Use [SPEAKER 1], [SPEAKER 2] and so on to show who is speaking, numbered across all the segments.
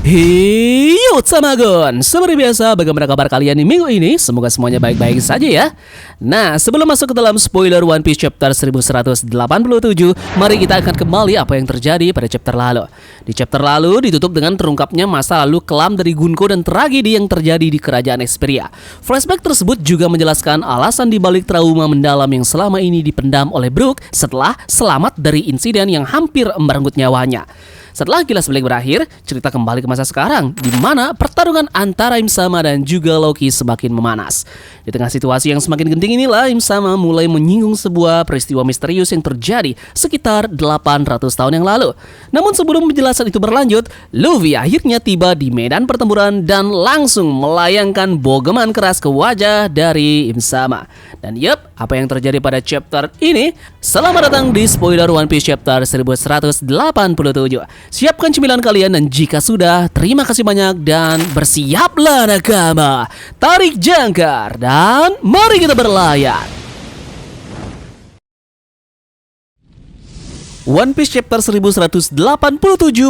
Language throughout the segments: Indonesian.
[SPEAKER 1] Hiyo Tamagon, seperti biasa bagaimana kabar kalian di minggu ini? Semoga semuanya baik-baik saja ya. Nah, sebelum masuk ke dalam spoiler One Piece chapter 1187, mari kita akan kembali apa yang terjadi pada chapter lalu. Di chapter lalu ditutup dengan terungkapnya masa lalu kelam dari Gunko dan tragedi yang terjadi di kerajaan Esperia. Flashback tersebut juga menjelaskan alasan dibalik trauma mendalam yang selama ini dipendam oleh Brook setelah selamat dari insiden yang hampir merenggut nyawanya. Setelah Kilas Balik berakhir, cerita kembali ke masa sekarang, di mana pertarungan antara Im-sama dan juga Loki semakin memanas. Di tengah situasi yang semakin genting inilah, Im-sama mulai menyinggung sebuah peristiwa misterius yang terjadi sekitar 800 tahun yang lalu. Namun sebelum penjelasan itu berlanjut, Luffy akhirnya tiba di medan pertempuran dan langsung melayangkan bogeman keras ke wajah dari Im-sama. Dan yup, apa yang terjadi pada chapter ini? Selamat datang di spoiler One Piece chapter 1187. Siapkan cemilan kalian dan jika sudah, terima kasih banyak dan bersiaplah nakama. Tarik jangkar dan mari kita berlayar. One Piece chapter 1187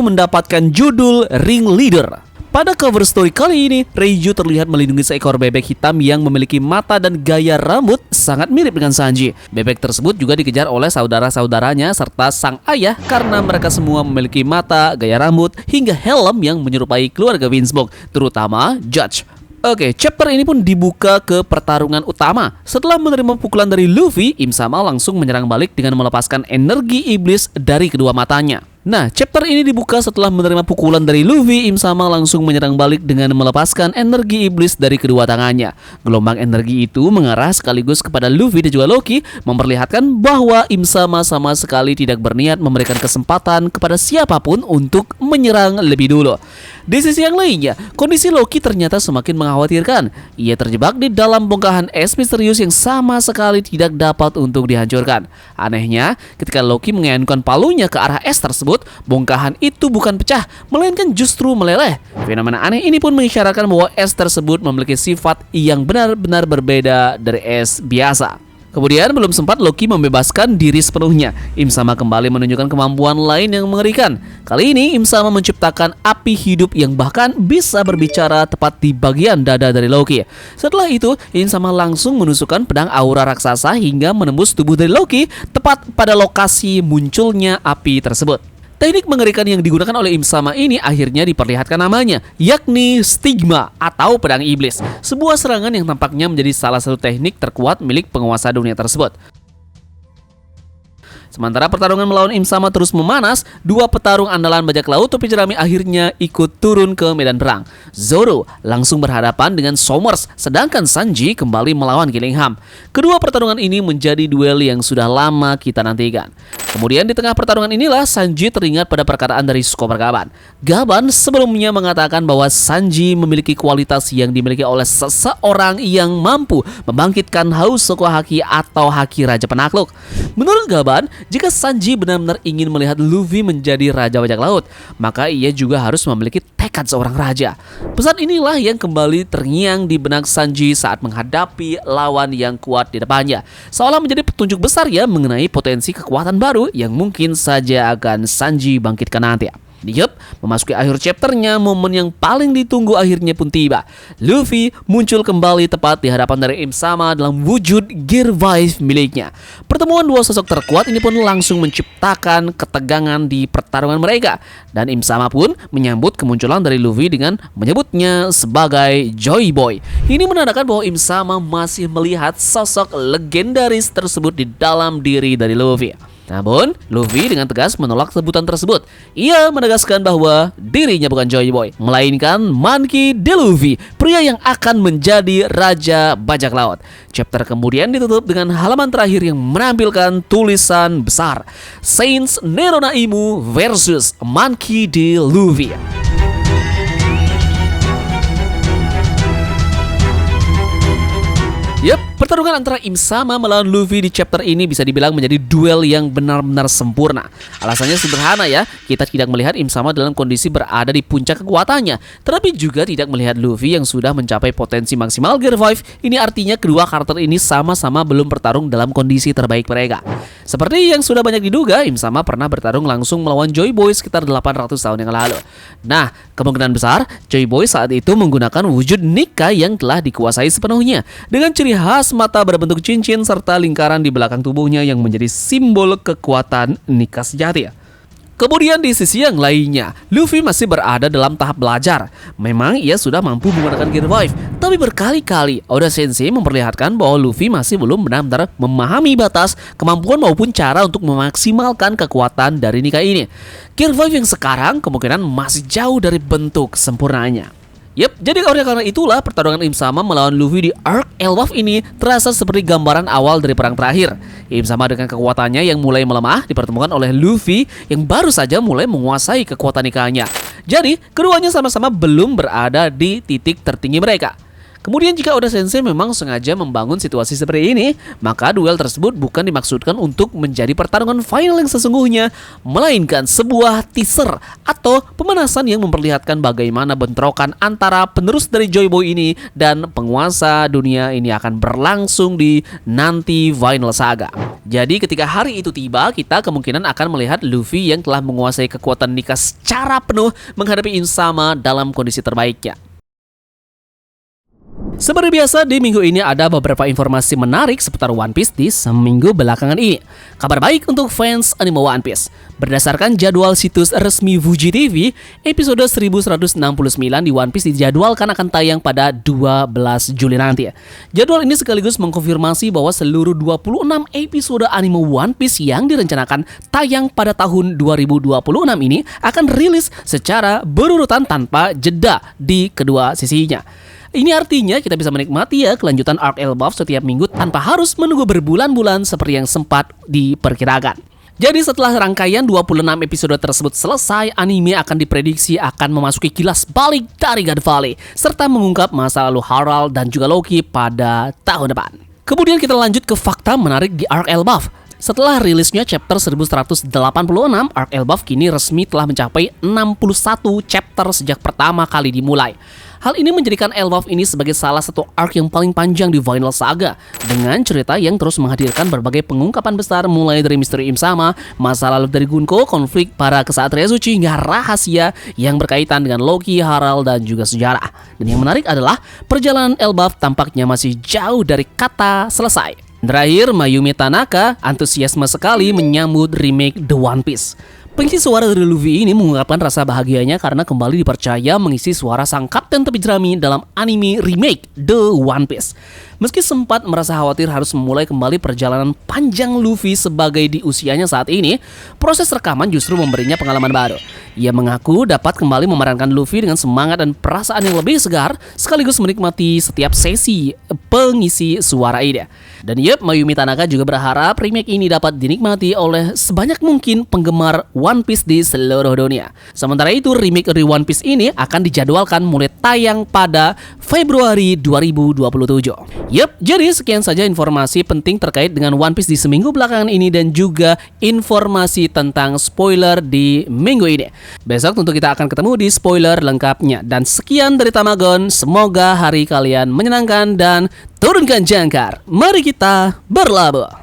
[SPEAKER 1] mendapatkan judul Ring Leader. Pada cover story kali ini, Reiju terlihat melindungi seekor bebek hitam yang memiliki mata dan gaya rambut sangat mirip dengan Sanji. Bebek tersebut juga dikejar oleh saudara-saudaranya serta sang ayah karena mereka semua memiliki mata, gaya rambut, hingga helm yang menyerupai keluarga Winsmoke, terutama Judge. Oke, chapter ini pun dibuka ke pertarungan utama. Setelah menerima pukulan dari Luffy, Im-sama langsung menyerang balik dengan melepaskan energi iblis dari kedua matanya. Nah, chapter ini dibuka setelah menerima pukulan dari Luffy, Im-sama langsung menyerang balik dengan melepaskan energi iblis dari kedua tangannya. Gelombang energi itu mengarah sekaligus kepada Luffy dan juga Loki, memperlihatkan bahwa Im-sama sama sekali tidak berniat memberikan kesempatan kepada siapapun untuk menyerang lebih dulu. Di sisi yang lainnya, kondisi Loki ternyata semakin mengkhawatirkan. Ia terjebak di dalam bongkahan es misterius yang sama sekali tidak dapat untuk dihancurkan. Anehnya, ketika Loki mengayunkan palunya ke arah es tersebut, bongkahan itu bukan pecah, melainkan justru meleleh. Fenomena aneh ini pun mengisyaratkan bahwa es tersebut memiliki sifat yang benar-benar berbeda dari es biasa. Kemudian belum sempat Loki membebaskan diri sepenuhnya, Im-sama kembali menunjukkan kemampuan lain yang mengerikan. Kali ini Im-sama menciptakan api hidup yang bahkan bisa berbicara tepat di bagian dada dari Loki. Setelah itu, Im-sama langsung menusukkan pedang aura raksasa hingga menembus tubuh dari Loki tepat pada lokasi munculnya api tersebut. Teknik mengerikan yang digunakan oleh Im-sama ini akhirnya diperlihatkan namanya, yakni Stigma atau Pedang Iblis. Sebuah serangan yang tampaknya menjadi salah satu teknik terkuat milik penguasa dunia tersebut. Sementara pertarungan melawan Im-sama terus memanas, dua petarung andalan bajak laut topi jerami akhirnya ikut turun ke medan perang. Zoro langsung berhadapan dengan Somers, sedangkan Sanji kembali melawan Killingham. Kedua pertarungan ini menjadi duel yang sudah lama kita nantikan. Kemudian di tengah pertarungan inilah Sanji teringat pada perkataan dari Sukopar Gaban. Gaban sebelumnya mengatakan bahwa Sanji memiliki kualitas yang dimiliki oleh seseorang yang mampu membangkitkan haus Soko Haki atau Haki Raja Penakluk. Menurut Gaban, jika Sanji benar-benar ingin melihat Luffy menjadi Raja Bajak Laut, maka ia juga harus memiliki tekad seorang raja. Pesan inilah yang kembali terngiang di benak Sanji saat menghadapi lawan yang kuat di depannya. Seolah menjadi petunjuk besar ya mengenai potensi kekuatan baru yang mungkin saja akan Sanji bangkitkan nanti. Yup, memasuki akhir chapternya, momen yang paling ditunggu akhirnya pun tiba. Luffy muncul kembali tepat di hadapan dari Im-sama dalam wujud Gear 5 miliknya. Pertemuan dua sosok terkuat ini pun langsung menciptakan ketegangan di pertarungan mereka. Dan Im-sama pun menyambut kemunculan dari Luffy dengan menyebutnya sebagai Joy Boy. Ini menandakan bahwa Im-sama masih melihat sosok legendaris tersebut di dalam diri dari Luffy. Namun, Luffy dengan tegas menolak sebutan tersebut. Ia menegaskan bahwa dirinya bukan Joy Boy, melainkan Monkey D. Luffy, pria yang akan menjadi Raja Bajak Laut. Chapter kemudian ditutup dengan halaman terakhir yang menampilkan tulisan besar, Saints Neronaimu versus Monkey D. Luffy. Yup, Pertarungan antara Im Sama melawan Luffy di chapter ini bisa dibilang menjadi duel yang benar-benar sempurna. Alasannya sederhana ya, kita tidak melihat Im Sama dalam kondisi berada di puncak kekuatannya, tetapi juga tidak melihat Luffy yang sudah mencapai potensi maksimal Gear 5. Ini artinya kedua karakter ini sama-sama belum bertarung dalam kondisi terbaik mereka. Seperti yang sudah banyak diduga, Im Sama pernah bertarung langsung melawan Joy Boy sekitar 800 tahun yang lalu. Nah, kemungkinan besar Joy Boy saat itu menggunakan wujud Nika yang telah dikuasai sepenuhnya, dengan ciri khas mata berbentuk cincin serta lingkaran di belakang tubuhnya yang menjadi simbol kekuatan Nika sejati. Kemudian di sisi yang lainnya, Luffy masih berada dalam tahap belajar. Memang ia sudah mampu menggunakan Gear 5, tapi berkali-kali Oda Sensei memperlihatkan bahwa Luffy masih belum benar-benar memahami batas, kemampuan maupun cara untuk memaksimalkan kekuatan dari Nika ini. Gear 5 yang sekarang kemungkinan masih jauh dari bentuk sempurnanya. Jadi karena itulah pertarungan Im Sama melawan Luffy di Arc Elbaf ini terasa seperti gambaran awal dari perang terakhir. Im Sama dengan kekuatannya yang mulai melemah dipertemukan oleh Luffy yang baru saja mulai menguasai kekuatan Nikanya. Jadi keduanya sama-sama belum berada di titik tertinggi mereka. Kemudian jika Oda Sensei memang sengaja membangun situasi seperti ini, maka duel tersebut bukan dimaksudkan untuk menjadi pertarungan final yang sesungguhnya, melainkan sebuah teaser atau pemanasan yang memperlihatkan bagaimana bentrokan antara penerus dari Joy Boy ini dan penguasa dunia ini akan berlangsung di nanti Final Saga. Jadi ketika hari itu tiba, kita kemungkinan akan melihat Luffy yang telah menguasai kekuatan Nika secara penuh menghadapi Im Sama dalam kondisi terbaiknya. Seperti biasa, di minggu ini ada beberapa informasi menarik seputar One Piece di seminggu belakangan ini. Kabar baik untuk fans anime One Piece. Berdasarkan jadwal situs resmi Fuji TV, episode 1169 di One Piece dijadwalkan akan tayang pada 12 Juli nanti. Jadwal ini sekaligus mengkonfirmasi bahwa seluruh 26 episode anime One Piece yang direncanakan tayang pada tahun 2026 ini akan rilis secara berurutan tanpa jeda di kedua sisinya. Ini artinya kita bisa menikmati kelanjutan Arc Elbaf setiap minggu tanpa harus menunggu berbulan-bulan seperti yang sempat diperkirakan. Jadi setelah rangkaian 26 episode tersebut selesai, anime akan diprediksi akan memasuki kilas balik dari God Valley serta mengungkap masa lalu Harald dan juga Loki pada tahun depan. Kemudian kita lanjut ke fakta menarik di Arc Elbaf. Setelah rilisnya chapter 1186, Arc Elbaf kini resmi telah mencapai 61 chapter sejak pertama kali dimulai. Hal ini menjadikan Elbaf ini sebagai salah satu arc yang paling panjang di Final Saga, dengan cerita yang terus menghadirkan berbagai pengungkapan besar mulai dari misteri Im Sama, masa lalu dari Gunko, konflik para kesatria suci, hingga rahasia yang berkaitan dengan Loki, Harald, dan juga sejarah. Dan yang menarik adalah perjalanan Elbaf tampaknya masih jauh dari kata selesai. Terakhir, Mayumi Tanaka antusiasme sekali menyambut remake The One Piece. Pengisi suara dari Luffy ini mengungkapkan rasa bahagianya karena kembali dipercaya mengisi suara sang Kapten Tepi Jerami dalam anime remake The One Piece. Meski sempat merasa khawatir harus memulai kembali perjalanan panjang Luffy sebagai di usianya saat ini, proses rekaman justru memberinya pengalaman baru. Ia mengaku dapat kembali memerankan Luffy dengan semangat dan perasaan yang lebih segar, sekaligus menikmati setiap sesi pengisi suara ini. Dan Mayumi Tanaka juga berharap remake ini dapat dinikmati oleh sebanyak mungkin penggemar One Piece di seluruh dunia. Sementara itu, remake dari One Piece ini akan dijadwalkan mulai tayang pada Februari 2027. Jadi sekian saja informasi penting terkait dengan One Piece di seminggu belakangan ini dan juga informasi tentang spoiler di minggu ini. Besok tentu kita akan ketemu di spoiler lengkapnya. Dan sekian dari Tamagon, semoga hari kalian menyenangkan dan turunkan jangkar. Mari kita berlabuh.